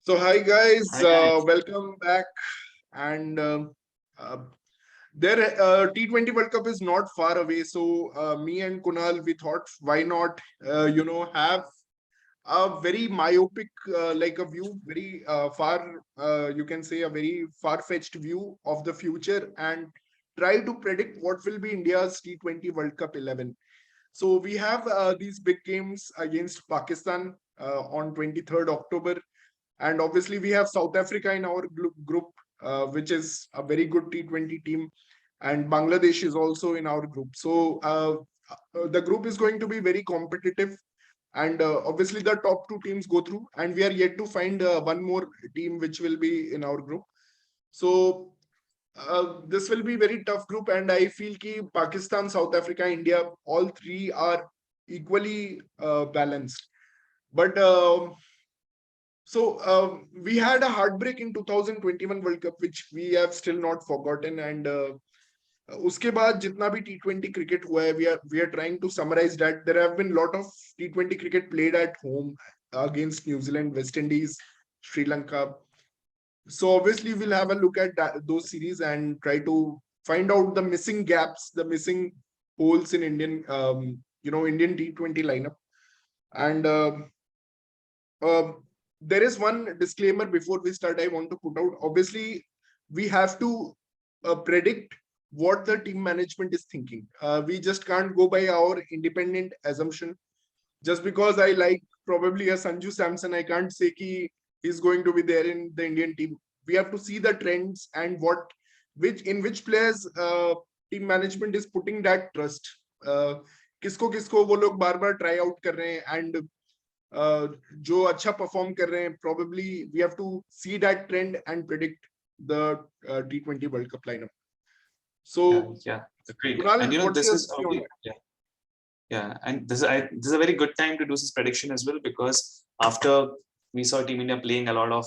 So hi guys, Hi guys. welcome back. And uh, their T20 World Cup is not far away. So me and Kunal, we thought, why not, have a very myopic, like a view, very far, you can say a very far-fetched view of the future and try to predict what will be India's T20 World Cup 11. So we have these big games against Pakistan on 23rd October, and obviously we have South Africa in our group, which is a very good T20 team, and Bangladesh is also in our group. So the group is going to be very competitive, and obviously the top two teams go through, and we are yet to find one more team which will be in our group. So this will be very tough group, and I feel ki Pakistan, South Africa, India, all three are equally balanced. But we had a heartbreak in 2021 World Cup, which we have still not forgotten. And उसके बाद जितना भी T20 cricket हुआ है, we are trying to summarize that. There have been a lot of T20 cricket played at home against New Zealand, West Indies, Sri Lanka. So obviously we'll have a look at those series and try to find out the missing gaps, the missing holes in Indian, Indian T20 lineup. And there is one disclaimer before we start I want to put out. Obviously, we have to predict what the team management is thinking. We just can't go by our independent assumption. Just because I like probably a Sanju Samson, I can't say ki he's going to be there in the Indian team. We have to see the trends and which players team management is putting that trust. किसको किसको वो लोग बार बार try out कर रहे हैं and जो अच्छा perform कर रहे हैं, probably we have to see that trend and predict the T20 World Cup lineup. So Agreed. Kunal, And what's this your is probably and this is a very good time to do this prediction as well, because after we saw Team India playing a lot of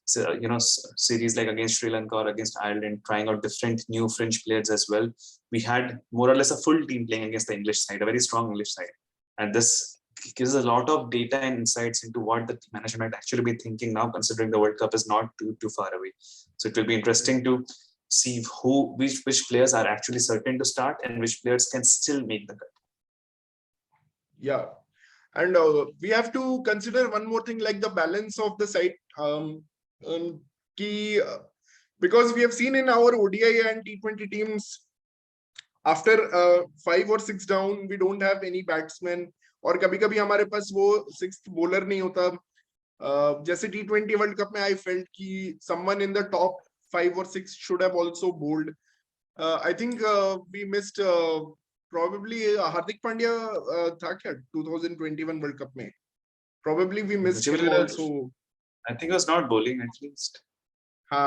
series like against Sri Lanka or against Ireland, trying out different new French players as well, we had more or less a full team playing against the English side, a very strong English side, and this gives a lot of data and insights into what the management might actually be thinking now, considering the World Cup is not too far away. So it will be interesting to see which players are actually certain to start and which players can still make the cut. Yeah, and we have to consider one more thing, like the balance of the side. Key, because we have seen in our ODI and T20 teams, after 5 or 6 down, we don't have any batsmen, और कभी-कभी हमारे पास वो 6th bowler नहीं होता. जैसे T20 World Cup में I felt कि someone in the top 5 or 6 should have also bowled. I think we missed probably Hardik Pandya था क्या 2021 World Cup में? Probably we missed him also. I think he was not bowling at least.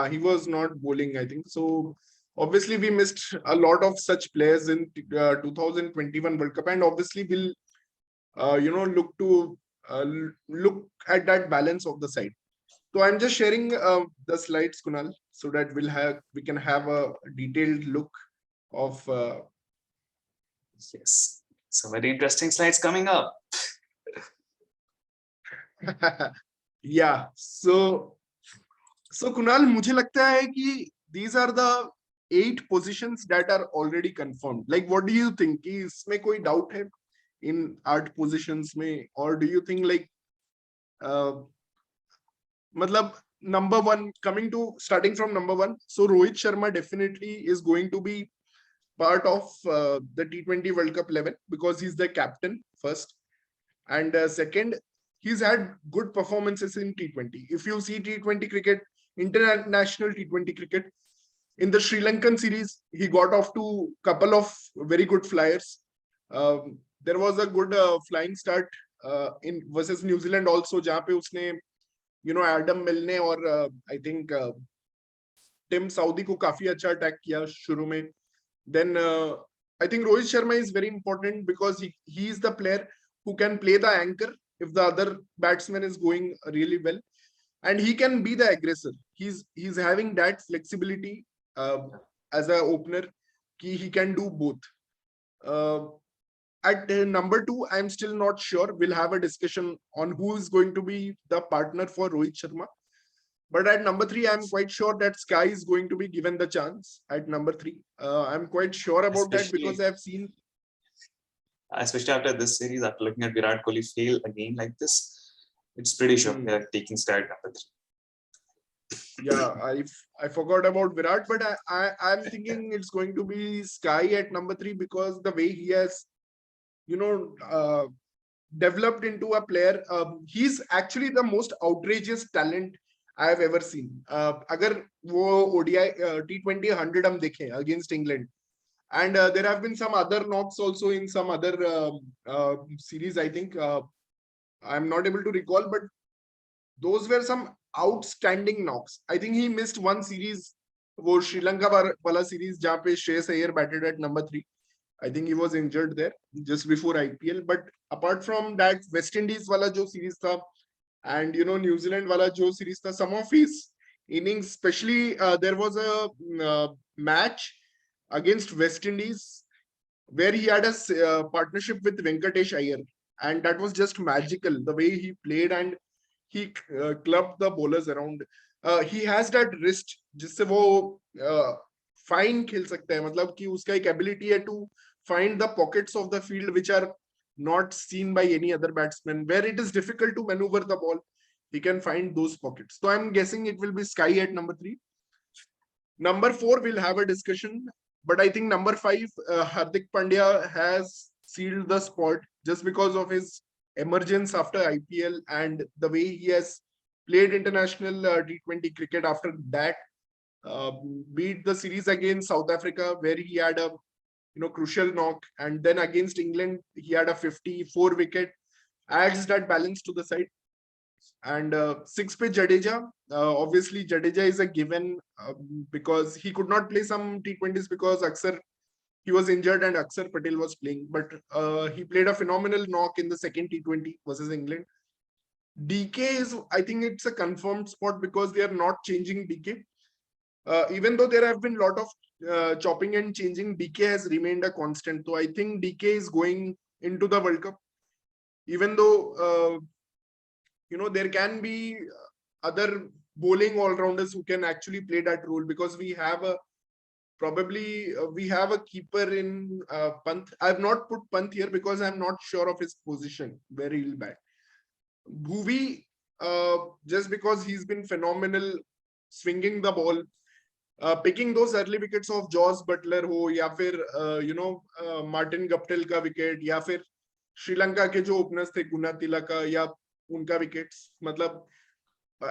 He was not bowling, I think. So obviously we missed a lot of such players in 2021 World Cup, and obviously we'll look at that balance of the side. So I'm just sharing the slides, Kunal, so that we can have a detailed look of. Yes, some very interesting slides coming up. Yeah. So Kunal, मुझे लगता है कि these are the 8 positions that are already confirmed. Like, what do you think? कि इसमें कोई doubt है in 8 positions में, or do you think like मतलब number 1, starting from number 1, so Rohit Sharma definitely is going to be part of the T20 World Cup 11 because he's the captain first, and second, he's had good performances in T20. If you see T20 cricket, international T20 cricket, in the Sri Lankan series, he got off to a couple of very good flyers. There was a good flying start in versus New Zealand also, जहाँ पे उसने Adam मिलने और I think Tim Southee को काफी अच्छा attack किया शुरू में. Then I think Rohit Sharma is very important because he is the player who can play the anchor if the other batsman is going really well, and he can be the aggressor. He's having that flexibility as a opener. He can do both. At number 2, I'm still not sure. We'll have a discussion on who is going to be the partner for Rohit Sharma. But at number 3, I'm quite sure that Sky is going to be given the chance at number 3. I'm quite sure about that because I've seen. Especially after this series, after looking at Virat Kohli fail a game like this, it's pretty sure they're taking Sky at number 3. Yeah, I forgot about Virat, but I'm thinking it's going to be Sky at number 3 because the way he has, developed into a player. He's actually the most outrageous talent I have ever seen. अगर वो ODI T20 100 हम देखें against England, and there have been some other knocks also in some other series. I think I'm not able to recall, but those were some outstanding knocks. I think he missed one series, वो श्रीलंका वाला series जहाँ पे Shreyas Iyer batted at number 3. I think he was injured there just before IPL. But apart from that, West Indies wala jo series tha, and New Zealand wala jo series tha, some of his innings, especially there was a match against West Indies where he had a partnership with Venkatesh Iyer, and that was just magical. The way he played and he clubbed the bowlers around. He has that wrist जिससे वो fine खेल सकता है, मतलब कि उसका एक ability है to find the pockets of the field which are not seen by any other batsman, where it is difficult to maneuver the ball. He can find those pockets. So I'm guessing it will be Sky at number 3. Number 4, we'll have a discussion, but I think number 5, Hardik Pandya has sealed the spot just because of his emergence after IPL and the way he has played international T20 cricket after that. Beat the series against South Africa where he had a crucial knock, and then against England he had a 54 wicket, adds that balance to the side. And 6 pe Jadeja, obviously Jadeja is a given because he could not play some T20s because Aksar he was injured and Aksar Patel was playing, but he played a phenomenal knock in the second T20 versus England. DK is, I think it's a confirmed spot because they are not changing DK. Even though there have been a lot of chopping and changing, DK has remained a constant. So I think DK is going into the World Cup. Even though, there can be other bowling all-rounders who can actually play that role because we have we have a keeper in Pant. I have not put Pant here because I'm not sure of his position, where he'll bat. Bhuvi, just because he's been phenomenal swinging the ball, picking those early wickets of Joss Butler हो या फिर Martin Guptill का wicket या फिर श्रीलंका के जो openers थे गुना तिलका या उनका विकेट्स, मतलब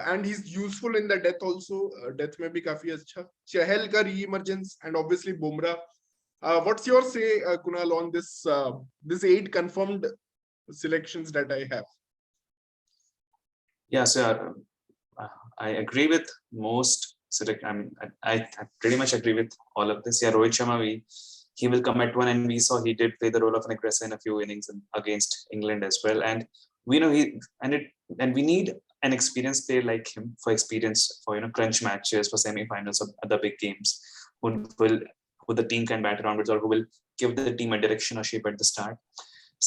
and he's useful in the death also. Death में भी काफी अच्छा. चहल का re-emergence and obviously Bumrah. What's your say, Kunal, on this 8 confirmed selections that I have? Yeah, sir. I agree with most. I pretty much agree with all of this. Yeah, Rohit Sharma, he will come at 1, and we saw he did play the role of an aggressor in a few innings against England as well. And we know we need an experienced player like him for crunch matches, for semi-finals or other big games, who the team can bat around with, or who will give the team a direction or shape at the start.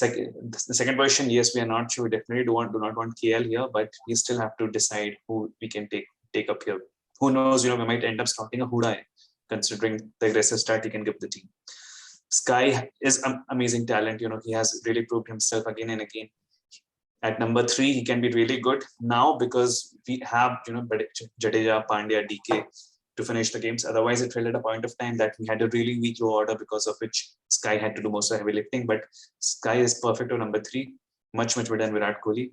The second question, yes, we are not sure. We definitely do not want KL here, but we still have to decide who we can take up here. Who knows? We might end up starting a Hudai, considering the aggressive start he can give the team. Sky is amazing talent. He has really proved himself again and again. At number 3, he can be really good now because we have Jadeja, Pandya, DK to finish the games. Otherwise, it felt at a point of time that we had a really weak low order because of which Sky had to do most of the heavy lifting. But Sky is perfect on number 3, much better than Virat Kohli.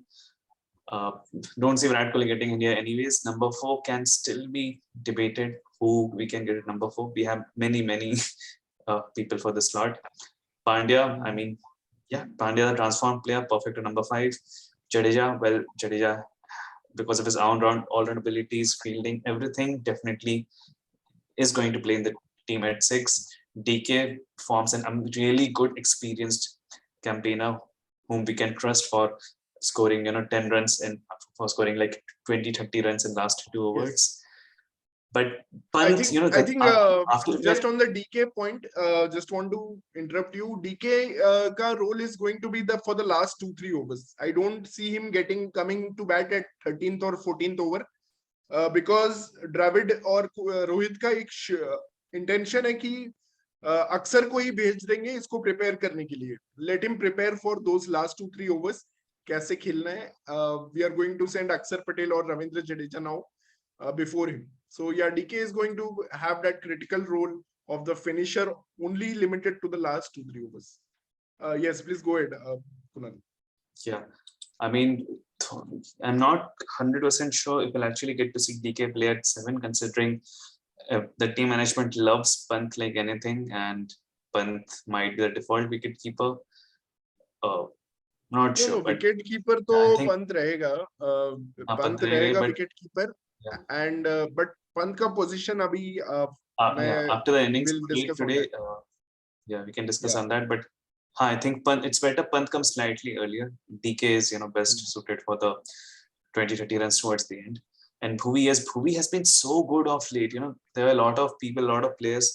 Don't see Virat Kohli getting in here anyways. Number 4 can still be debated who we can get at number 4. We have many people for the slot. Pandya, Pandya, the transformed player, perfect to number 5. Jadeja, because of his all-round abilities, fielding, everything, definitely is going to play in the team at 6. DK forms a really good, experienced campaigner whom we can trust for scoring 10 runs and for scoring like 20-30 runs in last 2 overs. Yes. But Pant, I think just on the DK point, just want to interrupt you. DK ka role is going to be for the last 2-3 overs. I don't see him coming to bat at 13th or 14th over. Because Dravid और रोहित का एक intention है कि अक्सर को ही भेज देंगे इसको प्रिपेयर करने के लिए. Let him prepare for those last 2-3 overs. कैसे खेलना है. We are going to send Axar Patel और Ravindra Jadeja now before him. So yeah, DK is going to have that critical role of the finisher, only limited to the last 2-3 overs. Yes, please go ahead, Kunal. Yeah, I mean, I'm not 100% sure if we'll actually get to see DK play at 7, considering the team management loves Pant like anything, and Pant might be the default wicket keeper. Not No, sure, but wicket keeper तो I think Pant रहेगा. Pant Pant रहेगा, रहेगा but wicket keeper. yeah, and but Pant का position अभी मैं yeah, after the innings will played discuss on today, that. yeah, we can discuss या. on that. But I think Pant, it's better Pant comes slightly earlier. DK is, best suited for the 20-30 runs towards the end. And Bhuvi has been so good of late. There are a lot of people, a lot of players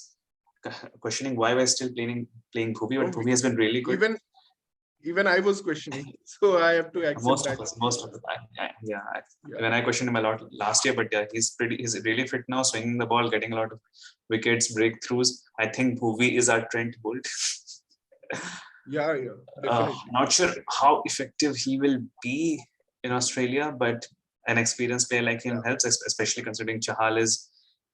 questioning why we're still playing Bhuvi, but Bhuvi has been really good. Even I was questioning, so I have to accept Most that. of us, most of the time. Yeah. Yeah. When I questioned him a lot last year, but yeah, he's really fit now, swinging the ball, getting a lot of wickets, breakthroughs. I think Bhuvi is our Trent Bolt. Yeah, definitely. Not sure how effective he will be in Australia, but an experienced player like him helps, especially considering Chahal is.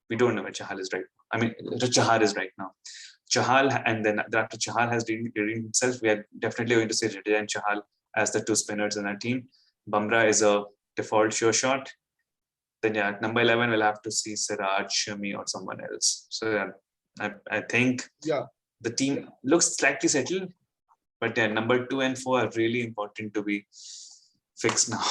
We don't know where Chahal is right. I mean, Chahal is right now. Chahal, and then after Chahal has redeemed himself, we are definitely going to see Jadeja and Chahal as the two spinners in our team. Bumrah is a default sure shot. Then yeah, at number 11 we'll have to see Siraj, Shami, or someone else. So yeah, I think the team looks slightly settled, but yeah, number 2 and 4 are really important to be fixed now.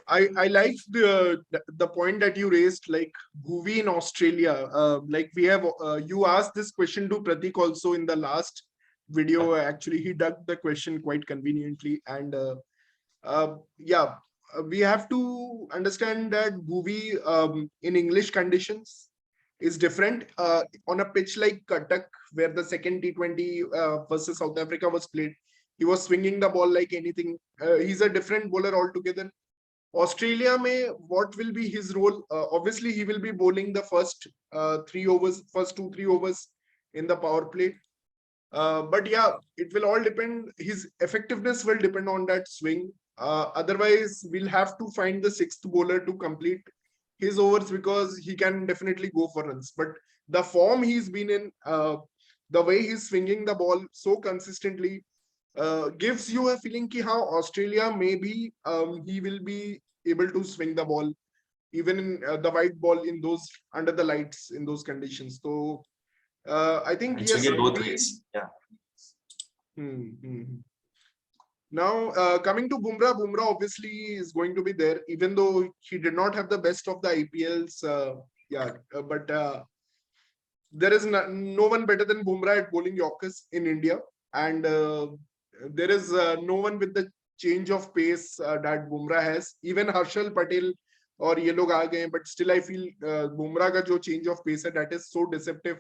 I like the point that you raised, like Bhuvi in Australia. Like we have you asked this question to Pratik also in the last video. Actually, he dug the question quite conveniently, and we have to understand that Bhuvi in English conditions is different. On a pitch like Cuttack, where the second T20 versus South Africa was played, he was swinging the ball like anything. He's a different bowler altogether. Australia may, what will be his role? Obviously, he will be bowling the first 2-3 overs in the power play. But yeah, it will all depend. His effectiveness will depend on that swing. Otherwise, we'll have to find the sixth bowler to complete his overs, because he can definitely go for runs. But the form he's been in, the way he's swinging the ball so consistently, gives you a feeling ki how Australia maybe he will be able to swing the ball even in the white ball in those under the lights in those conditions. So I think And yes, swing it both ways. Yeah. Now coming to Bumrah obviously is going to be there, even though he did not have the best of the IPLs. But there is no one better than Bumrah at bowling Yorkers in India, and there is no one with the change of pace that Bumrah has. Even Harshal Patel और ये लोग आ गए, but still I feel Bumrah का जो change of pace है, that is so deceptive.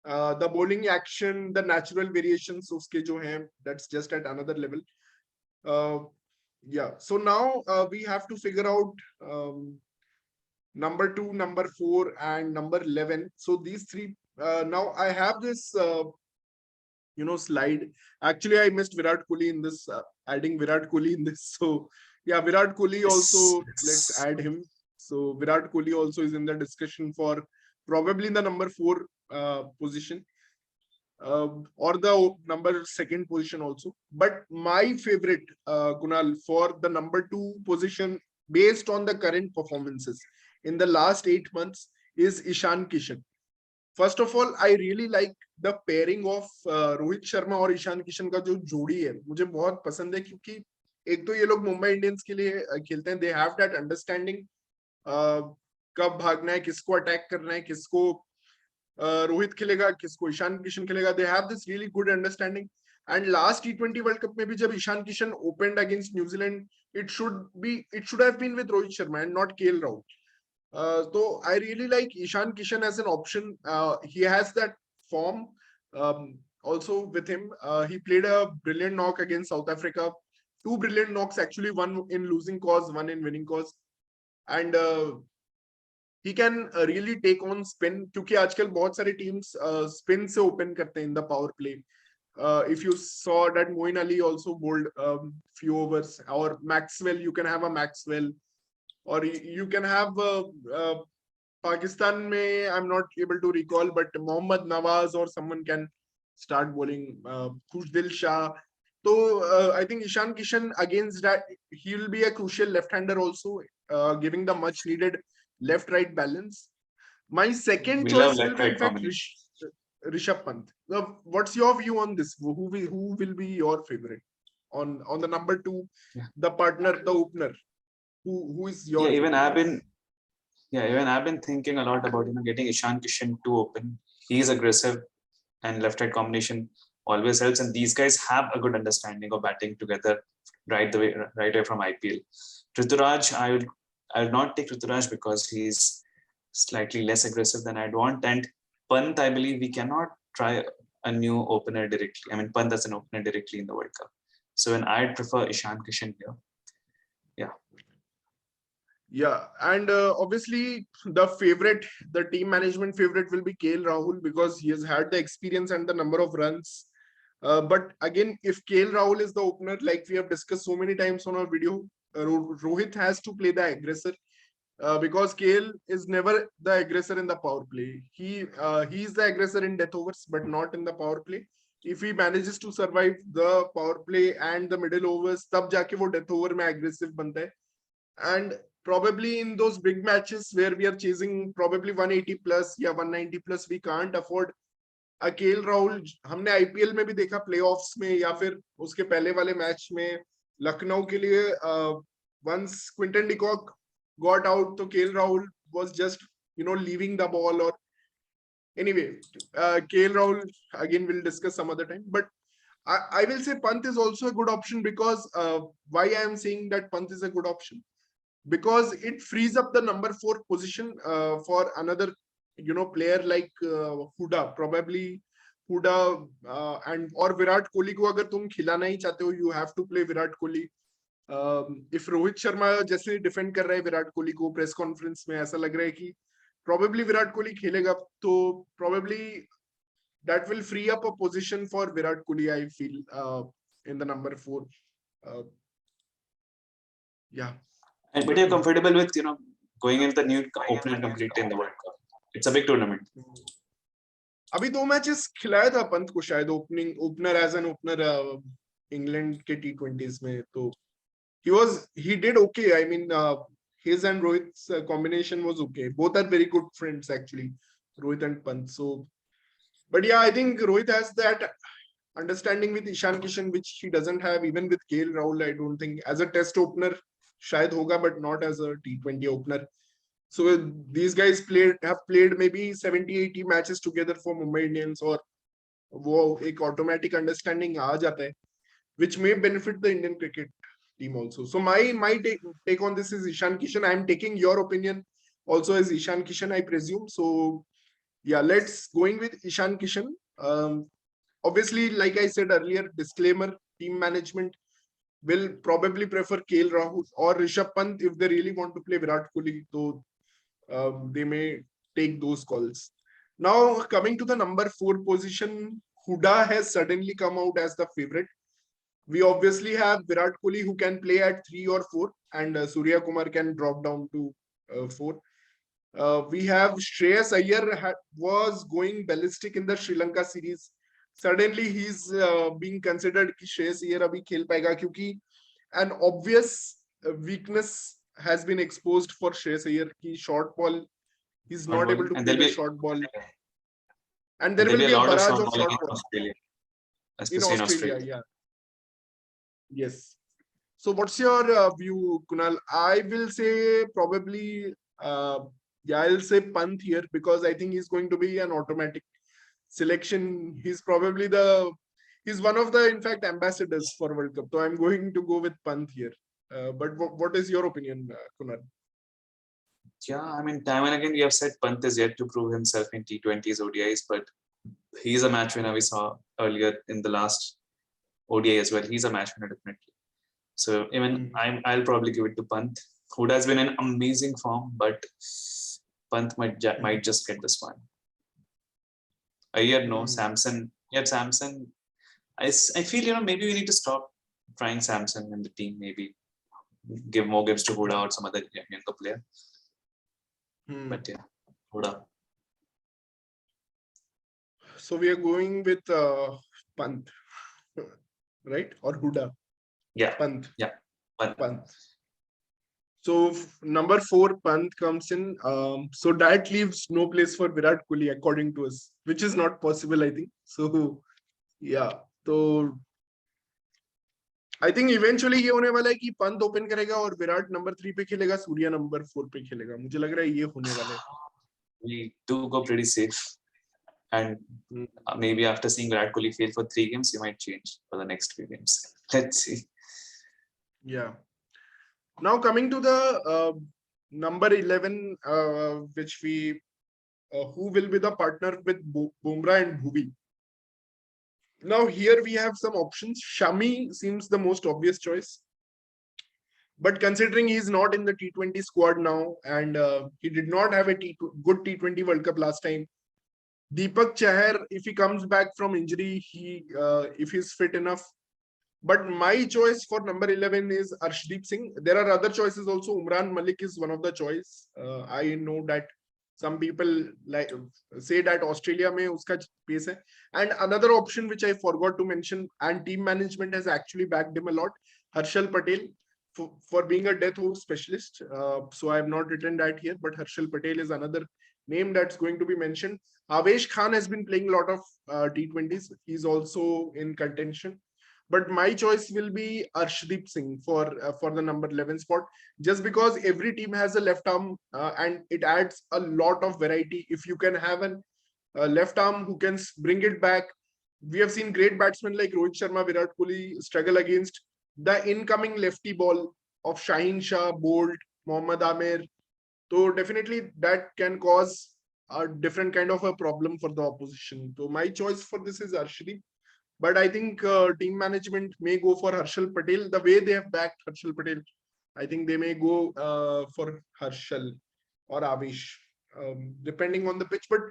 The bowling action, the natural variations उसके जो हैं, that's just at another level. So now we have to figure out number 2, number 4, and number 11. So these three. Now I have this slide. Actually, I missed Virat Kohli in this, adding Virat Kohli in this. So yeah, Virat Kohli also, let's add him. So Virat Kohli also is in the discussion for probably the number 4 position, or the number 2nd position also. But my favorite, Kunal, for the number 2 position based on the current performances in the last 8 months is Ishan Kishan. First of all, I really like the pairing of Rohit Sharma और ईशान किशन का जो जोड़ी है, मुझे बहुत पसंद है, क्योंकि एक तो ये लोग मुंबई इंडियंस के लिए खेलते हैं. दे हैव दैट अंडरस्टैंडिंग कब भागना है, किसको अटैक करना है, किसको रोहित खेलेगा, किसको ईशान किशन खेलेगा. They have this really good understanding. And last T20 world cup में भी जब Ishan Kishan opened against New Zealand, it should have been with Rohit Sharma and not KL Rahul. So I really like Ishan Kishan as an option. He has that form also with him. He played a brilliant knock against South Africa. 2 brilliant knocks actually, one in losing cause, one in winning cause. And he can really take on spin, क्योंकि आजकल बहुत सारे teams spin से open करते हैं in the power play. If you saw that Moeen Ali also bowled few overs, or Maxwell, you can have a Maxwell, or you can have Pakistan mein, I'm not able to recall, but Mohammad Nawaz or someone can start bowling. Khushdil Shah. So I think Ishan Kishan against that, he will be a crucial left-hander also, giving the much needed left-right balance. My second We love choice will be in left-right fact combination. Rishabh Pant. Now, what's your view on this? Who will be your favorite on the number two, Yeah. the partner, the opener? Who is your Yeah, even favorite? I've been thinking a lot about getting Ishan Kishan to open. He's aggressive, and left-right combination always helps. And these guys have a good understanding of batting together right away from IPL. Rituraj, I will not take Rituraj because he's slightly less aggressive than I'd want. And Pant, I believe we cannot try a new opener directly. I mean, Pant as an opener directly in the World Cup. So when I'd prefer Ishan Kishan here. Yeah. Yeah, and obviously the team management favorite will be KL Rahul because he has had the experience and the number of runs. But again, if KL Rahul is the opener, like we have discussed so many times on our video, Rohit has to play the aggressor because KL is never the aggressor in the power play. He is the aggressor in death overs, but not in the power play. If he manages to survive the power play and the middle overs, तब जाके वो death over में aggressive बनता है. And probably in those big matches where we are chasing probably 180 plus या 190 plus, we can't afford a KL Rahul. हमने IPL में भी देखा playoffs में या फिर उसके पहले वाले मैच में लखनऊ के लिए once Quinton de Kock got out, तो KL Rahul was just leaving the ball. Or anyway, KL Rahul again we'll discuss some other time. But I will say Pant is also a good option because why I am saying that Pant is a good option, because it frees up the number 4 position for another player like Huda, probably Huda and or Virat Kohli को अगर तुम खिलाना ही चाहते हो, you have to play Virat Kohli. If Rohit Sharma जैसे defend कर रहा है विराट कोहली को प्रेस कॉन्फ्रेंस में, ऐसा लग रहा है कि probably विराट कोहली खेलेगा, तो probably that will free up a position for Virat Kohli, I feel, in the number 4. Yeah. But you're comfortable with going into the new opener completely in the World Cup. It's a big tournament. अभी 2 matches खिलाया था पंत को शायद opener as an opener England के T20s में, तो he did okay. I mean, his and Rohit's combination was okay. Both are very good friends actually, Rohit and Pant. So, but yeah, I think Rohit has that understanding with Ishan Kishan which he doesn't have even with KL Rahul. I don't think as a test opener शायद होगा, but not as a T20 opener. So these guys have played maybe 70-80 matches together for Mumbai Indians, और वो एक automatic understanding आ जाता है, which may benefit the Indian cricket team also. So my take on this is Ishan Kishan. I am taking your opinion also as Ishan Kishan, I presume. So yeah, let's going with Ishan Kishan. Obviously, like I said earlier, disclaimer: team management will probably prefer KL Rahul or Rishabh Pant if they really want to play Virat Kohli. So they may take those calls. Now coming to the number 4 position, Huda has suddenly come out as the favorite. We obviously have Virat Kohli who can play at 3 or 4, and Surya Kumar can drop down to 4. We have Shreyas Iyer was going ballistic in the Sri Lanka series. Suddenly he's being considered कि Shreyas Iyer अभी खेल पाएगा, क्योंकि an obvious weakness has been exposed for Shreyas Iyer कि short ball, he's not able to play the short ball, and there will be a barrage of short ball in Australia. Yeah. Yes. So what's your view, Kunal? I will say probably I'll say Pant here because I think he's going to be an automatic selection. He's probably he's one of the in fact ambassadors for World Cup. So I'm going to go with Pant here. But what is your opinion, Kunal? Yeah, I mean, time and again we have said Pant is yet to prove himself in T20s, ODIs, but he's a match winner. We saw earlier in the last ODI as well. He's a match winner definitely. So even I'll probably give it to Pant, who has been in amazing form, but Pant might just get this one. Ayer, no. Samson. Yeah, Samson. I feel, maybe we need to stop trying Samson in the team. Maybe give more gives to Huda or some other younger player. But yeah, Huda. So we are going with Pant, right? Or Huda? Yeah. Pant. Yeah. Pant. So number 4, Pant comes in. So that leaves no place for Virat Kohli, according to us, which is not possible, I think. So yeah. So I think eventually ये होने वाला है कि Pant open करेगा और Virat number 3 पे खेलेगा, Surya number 4 पे खेलेगा. मुझे लग रहा है ये होने वाला है. We do go pretty safe, and maybe after seeing Virat Kohli fail for 3 games, you might change for the next few games. Let's see. Yeah. Now coming to the number 11, which we who will be the partner with Bumrah and Bhuvi. Now here we have some options. Shami seems the most obvious choice. But considering he's not in the T20 squad now, and he did not have a good T20 World Cup last time, Deepak Chahar, if he comes back from injury, if he's fit enough. But my choice for number 11 is Arshdeep Singh. There are other choices also. Umran Malik is one of the choice. I know that some people say that Australia mein uska pace hai. And another option which I forgot to mention, and team management has actually backed him a lot, Harshal Patel, for being a death over specialist. So I have not written that here, but Harshal Patel is another name that's going to be mentioned. Avesh Khan has been playing a lot of T20s. He's also in contention. But my choice will be Arshdeep Singh for the number 11 spot, just because every team has a left arm and it adds a lot of variety. If you can have a left arm who can bring it back, we have seen great batsmen like Rohit Sharma, Virat Kohli struggle against the incoming lefty ball of Shaheen Shah, Bolt, Mohammad Amir. So definitely that can cause a different kind of a problem for the opposition. So my choice for this is Arshdeep. But I think team management may go for Harshal Patel. The way they have backed Harshal Patel, I think they may go for Harshal or Avish, depending on the pitch. But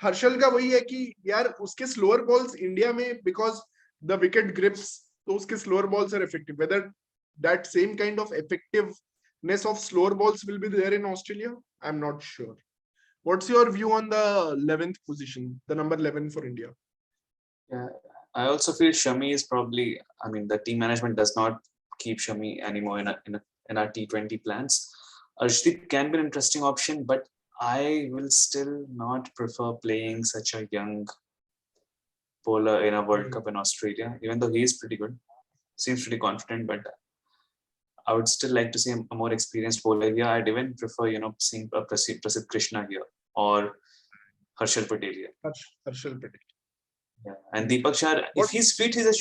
Harshal का वही है कि यार उसके slower balls India में, because the wicket grips, तो उसके slower balls are effective. Whether that same kind of effectiveness of slower balls will be there in Australia, I'm not sure. What's your view on the 11th position, the number 11 for India? Yeah, I also feel Shami is probably, the team management does not keep Shami anymore in our T20 plans. Arshdeep can be an interesting option, but I will still not prefer playing such a young bowler in a World Cup in Australia, even though he is pretty good, seems pretty confident, but I would still like to see a more experienced bowler here. I'd even prefer, seeing Prasidh Krishna here or Harshal Patel here. Harshal Patel. Yeah. And Deepak Chahar, if he's fit, he's a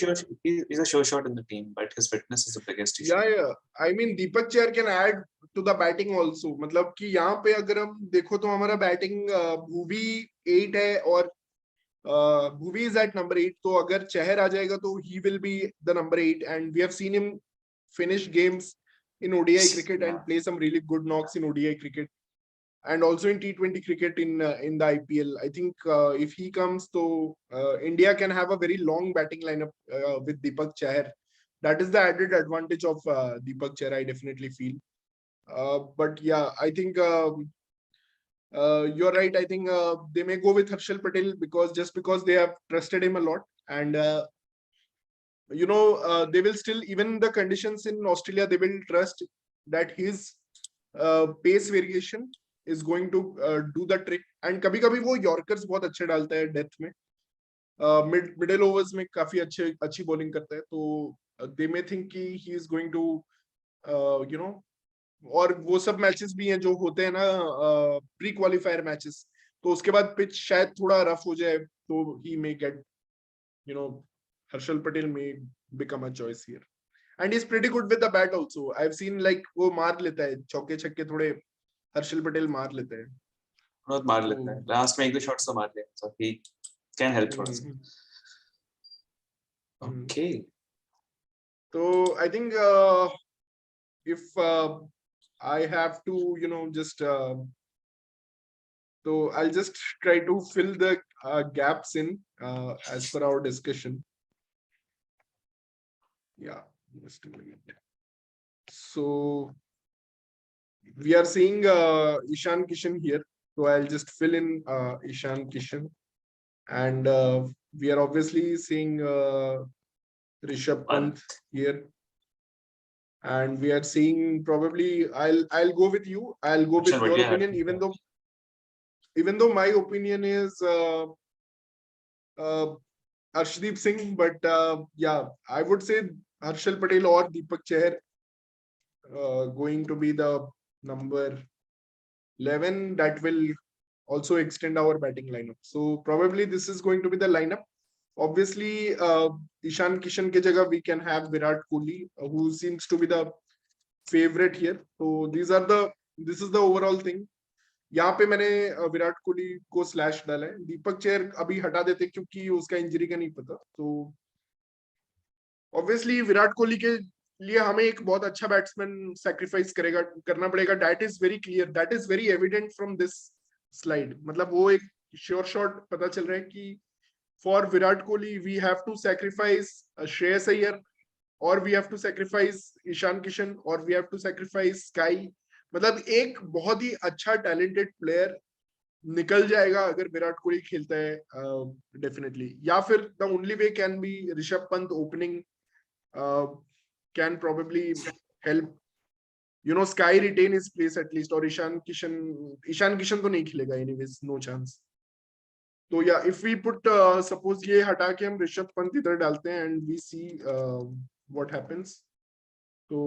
sure shot in the team, but his fitness is the biggest issue. Yeah. I mean, Deepak Chahar can add to the batting also. मतलब कि यहाँ पे अगर हम देखो तो हमारा batting Bhuvi 8 है और Bhuvi is at number 8. तो अगर Chahar आ जाएगा तो he will be the number 8, and we have seen him finish games in ODI cricket and play some really good knocks in ODI cricket. And also in T20 cricket in the IPL. I think if he comes, so India can have a very long batting lineup with Deepak Chahar. That is the added advantage of Deepak Chahar, I definitely feel. But yeah, I think you're right. I think they may go with Harshal Patel because they have trusted him a lot. And they will still, even the conditions in Australia, they will trust that his pace variation is going to do the trick. And कभी-कभी वो Yorkers बहुत अच्छे डालता है death में, middle overs में काफी अच्छी bowling करता है, तो they may think कि he is going to और वो सब मैचेस भी हैं जो होते हैं ना प्री क्वालिफायर मैचेस, तो उसके बाद पिच शायद थोड़ा रफ हो जाए, तो he may get Harshal Patel may become a choice here. And he's pretty good with the bat also. I've seen वो मार लेता है चौके छक्के थोड़े, हर्षल पटेल मार लेते हैं, बहुत मार लेता है, लास्ट में एक दो शॉट्स तो मार लेते हैं, so he can help थोड़ा सा. Okay. So I think if I have to just So I'll just try to fill the gaps in as per our discussion. Yeah, just a minute. So we are seeing Ishan Kishan here. So I'll just fill in Ishan Kishan. And we are obviously seeing Rishabh Pant here. And we are seeing probably I'll go with you. I'll go with your opinion, even though my opinion is Arshdeep Singh, but yeah, I would say Harshal Patel or Deepak Chahar going to be the number 11 that will also extend our batting lineup. So probably this is going to be the lineup. Obviously, Ishan Kishan ke jagah we can have Virat Kohli, who seems to be the favorite here. So this is the overall thing. यहाँ पे मैंने विराट कोहली को slash डाला है. दीपक चेहर अभी हटा देते क्योंकि उसका इंजरी का नहीं पता. तो ऑब्वियसली विराट कोहली के लिए हमें एक बहुत अच्छा बैट्समैन सैक्रिफाइस करना पड़ेगा. That is very clear, that is very evident from this slide. मतलब वो एक श्योर शॉट पता चल रहा है कि for Virat Kohli we have to sacrifice Shreyas Iyer, और we have to sacrifice Ishan Kishan, और we have to sacrifice SKY. मतलब एक बहुत ही अच्छा टैलेंटेड प्लेयर निकल जाएगा अगर विराट कोहली खेलता है डेफिनेटली. या फिर the only way can be Rishabh Pant opening can probably help SKY retain his place at least. और ईशान किशन तो नहीं खेलेगा एनीवेज, नो चांस. तो या इफ वी पुट सपोज ये हटा के हम ऋषभ पंत इधर डालते हैं and we see what happens. तो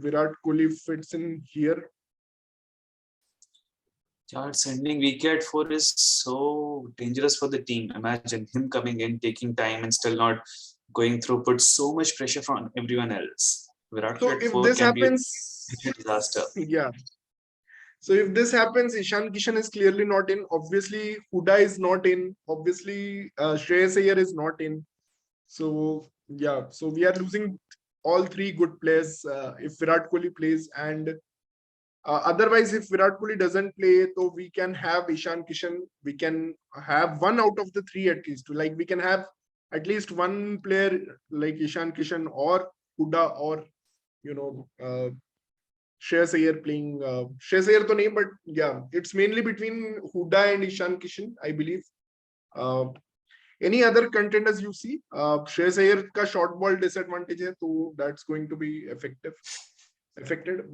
Virat Kohli fits in here. Yeah, sending VK at 4 is so dangerous for the team. Imagine him coming in, taking time, and still not going through, put so much pressure from everyone else. Virat So at if 4 this can happens, be a disaster. Yeah. So if this happens, Ishan Kishan is clearly not in. Obviously, Huda is not in. Obviously, Shreyas Iyer is not in. So yeah, so we are losing all three good players if Virat Kohli plays. And otherwise, if Virat Kohli doesn't play, so we can have Ishan Kishan. We can have one out of the three at least. Like we can have at least one player like Ishan Kishan or Huda, or Shreyas Iyer playing. Shreyas Iyer to nahi, but yeah, it's mainly between Huda and Ishan Kishan, I believe. Any other contenders you see? Shreyas Iyer ka short ball disadvantage hai, so that's going to be affected.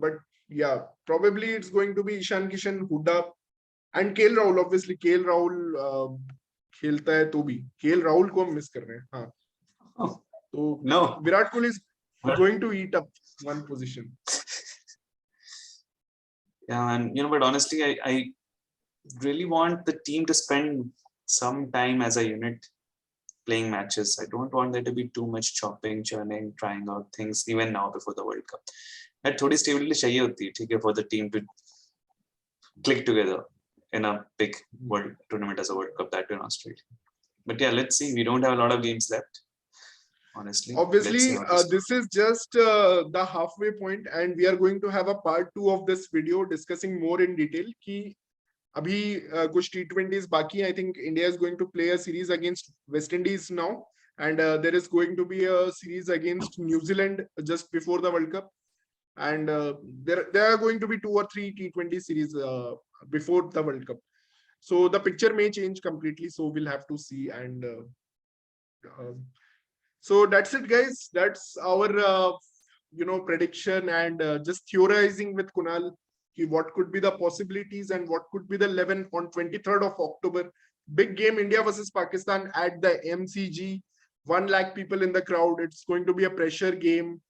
But yeah, probably it's going to be Ishan Kishan, Huda, and KL Rahul. Obviously, KL Rahul खेलता है तो भी KL Rahul को हम miss कर रहे हैं. हाँ, तो No, Virat Kohli is going to eat up one position. Yeah, and but honestly, I really want the team to spend some time as a unit playing matches. I don't want there to be too much chopping, churning, trying out things even now before the World Cup. That थोड़ी stability चाहिए होती है, ठीक है, for the team to click together in a big world tournament as a World Cup, that in Australia. But yeah, let's see. We don't have a lot of games left. Honestly, obviously this is just the halfway point, and we are going to have a part 2 of this video discussing more in detail कि अभी कुछ T20s बाकी हैं. I think India is going to play a series against West Indies now, and there is going to be a series against New Zealand just before the World Cup, and there are going to be 2 or 3 T20 series before the World Cup. So the picture may change completely, so we'll have to see. And so that's it, guys. That's our prediction, and just theorizing with Kunal what could be the possibilities and what could be the 11 on 23rd of October. Big game, India versus Pakistan at the MCG. 1 lakh people in the crowd. It's going to be a pressure game.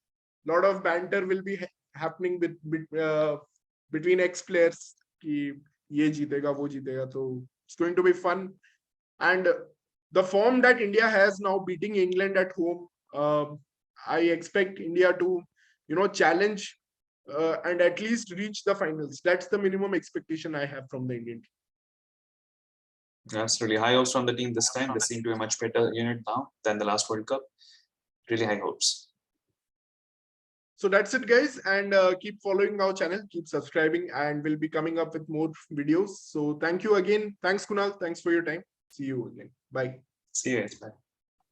Lot of banter will be happening between ex-players. Ye jeetega, wo jeetega. So it's going to be fun. And the form that India has now, beating England at home, I expect India to, challenge and at least reach the finals. That's the minimum expectation I have from the Indian team. Absolutely. High hopes from the team this time. They seem to be a much better unit now than the last World Cup. Really high hopes. So that's it, guys, and keep following our channel, keep subscribing, and we'll be coming up with more videos. So thank you again. Thanks, Kunal. Thanks for your time. See you again. Bye. See you guys. Bye.